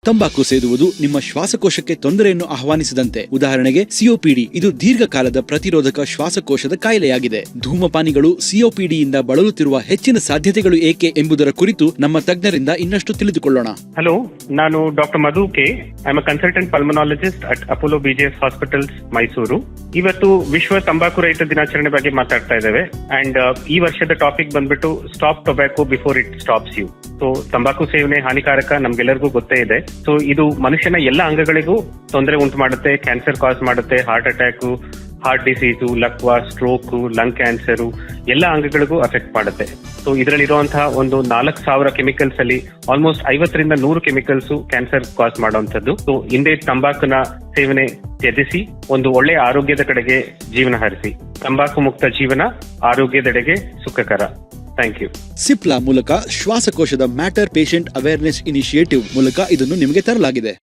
ತಂಬಾಕು ಸೇದುವುದು ನಿಮ್ಮ ಶ್ವಾಸಕೋಶಕ್ಕೆ ತೊಂದರೆಯನ್ನು ಆಹ್ವಾನಿಸಿದಂತೆ. ಉದಾಹರಣೆಗೆ ಸಿಒಪಿಡಿ, ಇದು ದೀರ್ಘಕಾಲದ ಪ್ರತಿರೋಧಕ ಶ್ವಾಸಕೋಶದ ಕಾಯಿಲೆಯಾಗಿದೆ. ಧೂಮಪಾನಿಗಳು ಸಿಒಪಿಡಿಯಿಂದ ಬಳಲುತ್ತಿರುವ ಹೆಚ್ಚಿನ ಸಾಧ್ಯತೆಗಳು ಏಕೆ ಎಂಬುದರ ಕುರಿತು ನಮ್ಮ ತಜ್ಞರಿಂದ ಇನ್ನಷ್ಟು ತಿಳಿದುಕೊಳ್ಳೋಣ. ಹಲೋ, ನಾನು doctor Madhu K. I am a consultant pulmonologist at Apollo BGS hospitals, Mysuru. ಇವತ್ತು ವಿಶ್ವ ತಂಬಾಕು ರಹಿತ ದಿನಾಚರಣೆ ಬಗ್ಗೆ ಮಾತಾಡ್ತಾ ಇದ್ದೇವೆ. ಅಂಡ್ ಈ ವರ್ಷದ ಟಾಪಿಕ್ ಬಂದ್ಬಿಟ್ಟು stop tobacco before it stops you. So ತಂಬಾಕು ಸೇವನೆ ಹಾನಿಕಾರಕ ನಮ್ಗೆಲ್ಲರಿಗೂ ಗೊತ್ತೇ ಇದೆ. ಸೊ ಇದು ಮನುಷ್ಯನ ಎಲ್ಲ ಅಂಗಗಳಿಗೂ ತೊಂದರೆ ಉಂಟು ಮಾಡುತ್ತೆ, ಕ್ಯಾನ್ಸರ್ ಕಾಸ್ ಮಾಡುತ್ತೆ, ಹಾರ್ಟ್ ಅಟ್ಯಾಕ್, ಹಾರ್ಟ್ ಡಿಸೀಸು, ಲಕ್ವಾ, ಸ್ಟ್ರೋಕ್, ಲಂಗ್ ಕ್ಯಾನ್ಸರ್ ಎಲ್ಲ ಅಂಗಗಳಿಗೂ ಅಫೆಕ್ಟ್ ಮಾಡುತ್ತೆ. ಸೊ ಇದರಲ್ಲಿರುವಂತಹ ಒಂದು 4,000 ಕೆಮಿಕಲ್ಸ್ ಅಲ್ಲಿ ಆಲ್ಮೋಸ್ಟ್ 50ರಿಂದ 100 ಕೆಮಿಕಲ್ಸ್ ಕ್ಯಾನ್ಸರ್ ಕಾಸ್ ಮಾಡುವಂತದ್ದು. ಸೊ ಹಿಂದೆ ತಂಬಾಕುನ ಸೇವನೆ ತ್ಯಜಿಸಿ ಒಂದು ಒಳ್ಳೆಯ ಆರೋಗ್ಯದ ಕಡೆಗೆ ಜೀವನ ಹರಿಸಿ. ತಂಬಾಕು ಮುಕ್ತ ಜೀವನ ಆರೋಗ್ಯದೆಡೆಗೆ ಸುಖಕರ. Thank you. ಸಿಪ್ಲಾ ಮೂಲಕ ಶ್ವಾಸಕೋಶದ ಮ್ಯಾಟರ್ ಪೇಷಂಟ್ ಅವೇರ್ನೆಸ್ ಇನಿಷಿಯೇಟಿವ್ ಮೂಲಕ ಇದನ್ನು ನಿಮಗೆ ತರಲಾಗಿದೆ.